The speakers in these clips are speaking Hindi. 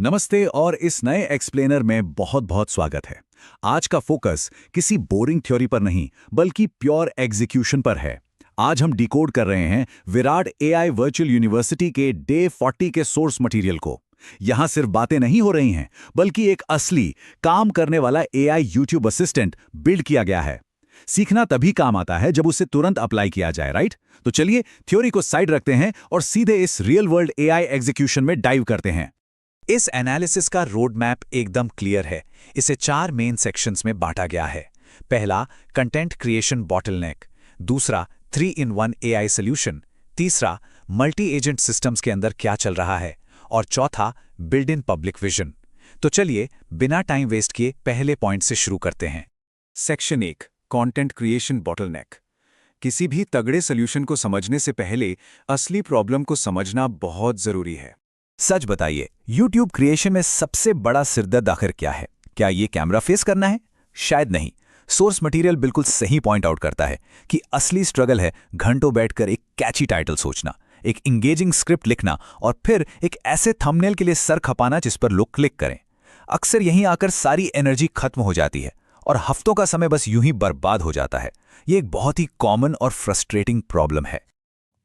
नमस्ते और इस नए एक्सप्लेनर में बहुत बहुत स्वागत है। आज का फोकस किसी बोरिंग थ्योरी पर नहीं बल्कि प्योर एग्जीक्यूशन पर है। आज हम डिकोड कर रहे हैं विराट एआई वर्चुअल यूनिवर्सिटी के डे 40 के सोर्स मटेरियल को। यहां सिर्फ बातें नहीं हो रही हैं बल्कि एक असली काम करने वाला एआई यूट्यूब असिस्टेंट बिल्ड किया गया है। सीखना तभी काम आता है जब उसे तुरंत अप्लाई किया जाए, राइट? तो चलिए थ्योरी को साइड रखते हैं और सीधे इस रियल वर्ल्ड एआई एग्जीक्यूशन में डाइव करते हैं। इस एनालिसिस का रोड मैप एकदम क्लियर है। इसे 4 मेन सेक्शंस में बांटा गया है। पहला, कंटेंट क्रिएशन बॉटलनेक। दूसरा, 3-in-1 एआई सॉल्यूशन। तीसरा, मल्टी एजेंट सिस्टम्स के अंदर क्या चल रहा है। और चौथा, बिल्ड इन पब्लिक विजन। तो चलिए बिना टाइम वेस्ट किए पहले पॉइंट से शुरू करते हैं। Section 1, content creation bottleneck. किसी भी तगड़े सॉल्यूशन को समझने से पहले असली प्रॉब्लम को समझना बहुत जरूरी है। सच बताइए, YouTube क्रिएशन में सबसे बड़ा सिरदर्द आखिर क्या है? क्या ये कैमरा फेस करना है? शायद नहीं। सोर्स मटेरियल बिल्कुल सही पॉइंट आउट करता है कि असली स्ट्रगल है घंटों बैठकर एक कैची टाइटल सोचना, एक इंगेजिंग स्क्रिप्ट लिखना और फिर एक ऐसे थंबनेल के लिए सर खपाना जिस पर लोग क्लिक करें। अक्सर यहीं आकर सारी एनर्जी खत्म हो जाती है और हफ्तों का समय बस यूं ही बर्बाद हो जाता है। ये एक बहुत ही कॉमन और फ्रस्ट्रेटिंग प्रॉब्लम है।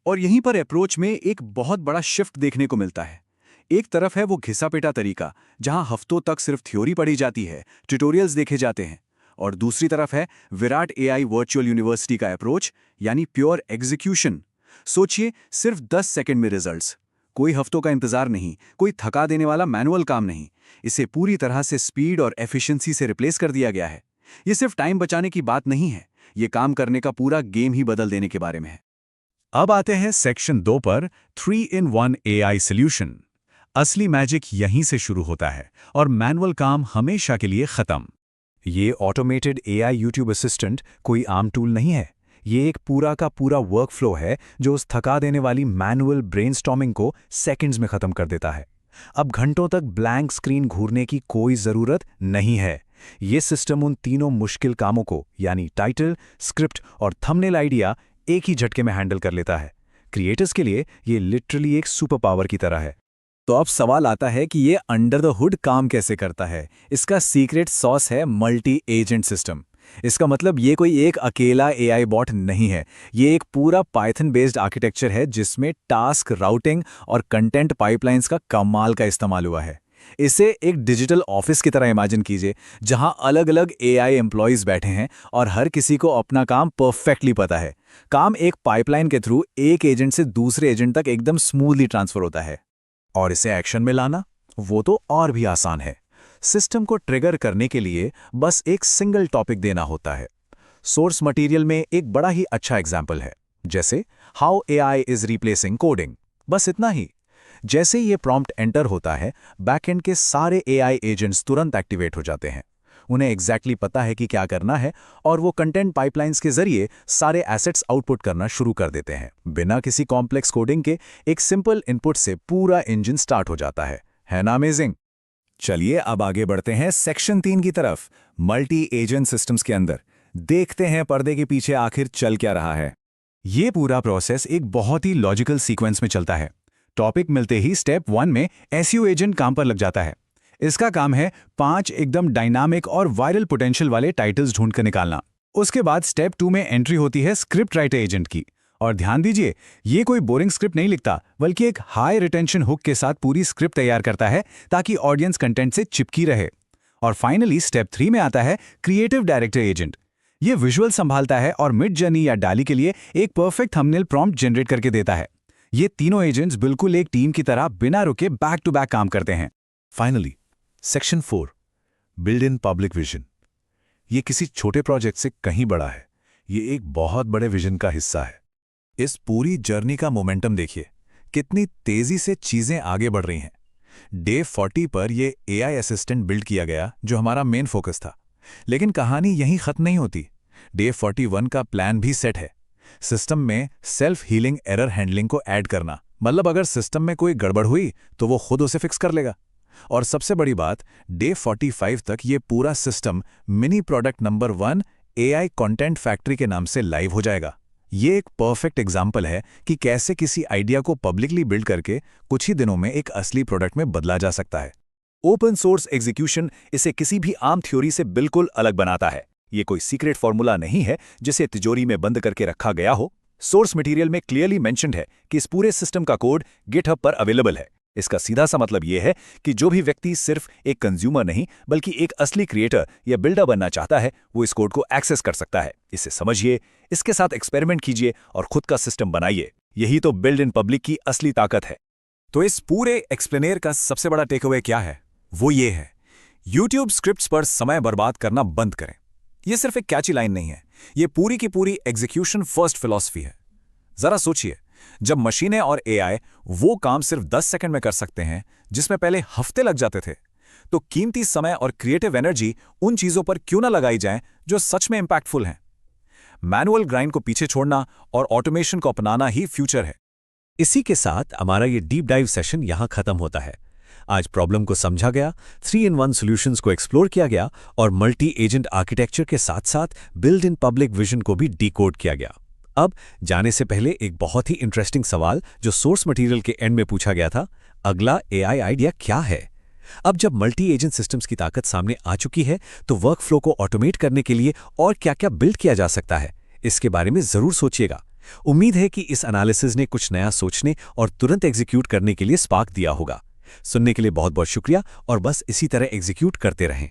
और यहीं पर अप्रोच में एक बहुत बड़ा शिफ्ट देखने को मिलता है। एक तरफ है वो घिसा-पिटा तरीका, जहां हफ्तों तक सिर्फ थ्योरी पढ़ी जाती है, ट्यूटोरियल्स देखे जाते हैं। और दूसरी तरफ है विराट एआई वर्चुअल यूनिवर्सिटी का अप्रोच, यानी प्योर एग्जीक्यूशन। सोचिए, सिर्फ 10 सेकंड में रिजल्ट्स। कोई हफ्तों का इंतजार नहीं, कोई थका देने वाला मैनुअल काम नहीं। इसे पूरी तरह से स्पीड और एफिशिएंसी से रिप्लेस कर दिया गया है। ये सिर्फ टाइम बचाने की बात नहीं है, ये काम करने का पूरा गेम ही बदल देने के बारे में है। अब आते हैं सेक्शन 2 पर, 3-in-1 एआई सॉल्यूशन। असली मैजिक यहीं से शुरू होता है और मैनुअल काम हमेशा के लिए खत्म। ये ऑटोमेटेड एआई यूट्यूब असिस्टेंट कोई आम टूल नहीं है। ये एक पूरा का पूरा वर्कफ्लो है जो उस थका देने वाली मैनुअल ब्रेनस्टॉर्मिंग को सेकंड्स में खत्म कर देता है। अब घंटों तक ब्लैंक स्क्रीन घूरने की कोई जरूरत नहीं है। ये सिस्टम उन तीनों मुश्किल कामों को, यानी टाइटल, स्क्रिप्ट और थंबनेल आइडिया, एक ही झटके में हैंडल कर लेता है। क्रिएटर्स के लिए ये लिटरली एक सुपर पावर की तरह है। तो अब सवाल आता है कि ये अंडर द हुड काम कैसे करता है। इसका सीक्रेट सॉस है मल्टी एजेंट सिस्टम। इसका मतलब ये कोई एक अकेला एआई बॉट नहीं है। ये एक पूरा पाइथन बेस्ड आर्किटेक्चर है जिसमें टास्क राउटिंग और कंटेंट पाइपलाइंस का कमाल का इस्तेमाल हुआ है। इसे एक डिजिटल ऑफिस की तरह इमेजिन कीजिए, जहां अलग अलग एआई एम्प्लॉयज बैठे हैं और हर किसी को अपना काम परफेक्टली पता है। काम एक पाइपलाइन के थ्रू एक एजेंट से दूसरे एजेंट तक एकदम स्मूथली ट्रांसफर होता है। और इसे एक्शन में लाना, वो तो और भी आसान है। सिस्टम को ट्रिगर करने के लिए बस एक सिंगल टॉपिक देना होता है। सोर्स मटेरियल में एक बड़ा ही अच्छा एग्जाम्पल है, जैसे how AI is replacing coding. बस इतना ही। जैसे ये प्रॉम्प्ट एंटर होता है, बैकएंड के सारे एआई एजेंट्स तुरंत एक्टिवेट हो जाते हैं। उन्हें एग्जैक्टली पता है कि क्या करना है और वो कंटेंट पाइपलाइंस के जरिए सारे एसेट्स आउटपुट करना शुरू कर देते हैं। बिना किसी कॉम्प्लेक्स कोडिंग के एक सिंपल इनपुट से पूरा इंजन स्टार्ट हो जाता है ना अमेजिंग? चलिए अब आगे बढ़ते हैं सेक्शन 3 की तरफ, मल्टी एजेंट सिस्टम्स के अंदर। देखते हैं पर्दे के पीछे आखिर चल क्या रहा है। ये पूरा प्रोसेस एक बहुत ही लॉजिकल सीक्वेंस में चलता है। टॉपिक मिलते ही स्टेप 1 में एसईओ एजेंट काम पर लग जाता है। इसका काम है 5 एकदम डायनामिक और वायरल पोटेंशियल वाले टाइटल्स ढूंढ कर निकालना। उसके बाद स्टेप 2 में एंट्री होती है स्क्रिप्ट राइटर एजेंट की। और ध्यान दीजिए, ये कोई बोरिंग स्क्रिप्ट नहीं लिखता, बल्कि एक हाई रिटेंशन हुक के साथ पूरी स्क्रिप्ट तैयार करता है ताकि ऑडियंस कंटेंट से चिपकी रहे। और फाइनली स्टेप 3 में आता है क्रिएटिव डायरेक्टर एजेंट। ये विजुअल संभालता है और मिड जर्नी या डाली के लिए एक परफेक्ट थंबनेल प्रॉम्प्ट जनरेट करके देता है। ये तीनों एजेंट्स बिल्कुल एक टीम की तरह बिना रुके बैक टू बैक काम करते हैं। Finally section 4, build in public vision. ये किसी छोटे प्रोजेक्ट से कहीं बड़ा है। ये एक बहुत बड़े विजन का हिस्सा है। इस पूरी जर्नी का मोमेंटम देखिए, कितनी तेजी से चीजें आगे बढ़ रही हैं। डे 40 पर यह एआई असिस्टेंट बिल्ड किया गया जो हमारा मेन फोकस था। लेकिन कहानी यहीं खत्म नहीं होती। डे 41 का प्लान भी सेट है। सिस्टम में सेल्फ हीलिंग एरर हैंडलिंग को ऐड करना, मतलब अगर सिस्टम में कोई गड़बड़ हुई तो वो खुद उसे फिक्स कर लेगा। और सबसे बड़ी बात, डे 45 तक ये पूरा system mini product number 1 AI content factory के नाम से लाइव हो जाएगा। ये एक परफेक्ट एग्जाम्पल है कि कैसे किसी आइडिया को पब्लिकली बिल्ड करके कुछ ही दिनों में एक असली प्रोडक्ट में बदला जा सकता है। ओपन सोर्स एग्जीक्यूशन इसे किसी भी आम थ्योरी से बिल्कुल अलग बनाता है। ये कोई सीक्रेट फॉर्मूला नहीं है जिसे तिजोरी में बंद करके रखा गया हो। सोर्स मटेरियल में क्लियरली मेंशन्ड है कि इस पूरे सिस्टम का कोड गिटहब पर अवेलेबल है। इसका सीधा सा मतलब यह है कि जो भी व्यक्ति सिर्फ एक कंज्यूमर नहीं बल्कि एक असली क्रिएटर या बिल्डर बनना चाहता है, वो इस कोड को एक्सेस कर सकता है। इसे समझिए, इसके साथ एक्सपेरिमेंट कीजिए और खुद का सिस्टम बनाइए। यही तो बिल्ड इन पब्लिक की असली ताकत है। तो इस पूरे एक्सप्लेनेर का सबसे बड़ा टेकअवे क्या है? वो ये है, YouTube स्क्रिप्ट्स पर समय बर्बाद करना बंद करें। ये सिर्फ एक कैची लाइन नहीं है, ये पूरी की पूरी एग्जीक्यूशन फर्स्ट फिलॉसफी है। जरा सोचिए, जब मशीनें और AI वो काम सिर्फ 10 सेकंड में कर सकते हैं जिसमें पहले हफ्ते लग जाते थे, तो कीमती समय और क्रिएटिव एनर्जी उन चीजों पर क्यों ना लगाई जाए जो सच में इंपैक्टफुल हैं। मैनुअल ग्राइंड को पीछे छोड़ना और ऑटोमेशन को अपनाना ही फ्यूचर है। इसी के साथ हमारा ये डीप डाइव सेशन यहाँ खत्म होता है। आज प्रॉब्लम को समझा गया, 3-in-1 सॉल्यूशंस को एक्सप्लोर किया गया और मल्टी एजेंट आर्किटेक्चर के साथ साथ बिल्ड इन पब्लिक विजन को भी डिकोड किया गया। अब जाने से पहले एक बहुत ही इंटरेस्टिंग सवाल जो सोर्स मटेरियल के एंड में पूछा गया था, अगला AI आइडिया क्या है? अब जब मल्टी एजेंट सिस्टम्स की ताकत सामने आ चुकी है, तो वर्कफ्लो को ऑटोमेट करने के लिए और क्या-क्या बिल्ड किया जा सकता है, इसके बारे में जरूर सोचिएगा। उम्मीद है कि इस एनालिसिस ने कुछ नया सोचने और तुरंत एग्जीक्यूट करने के लिए स्पार्क दिया होगा। सुनने के लिए बहुत बहुत शुक्रिया और बस इसी तरह एग्जीक्यूट करते रहें।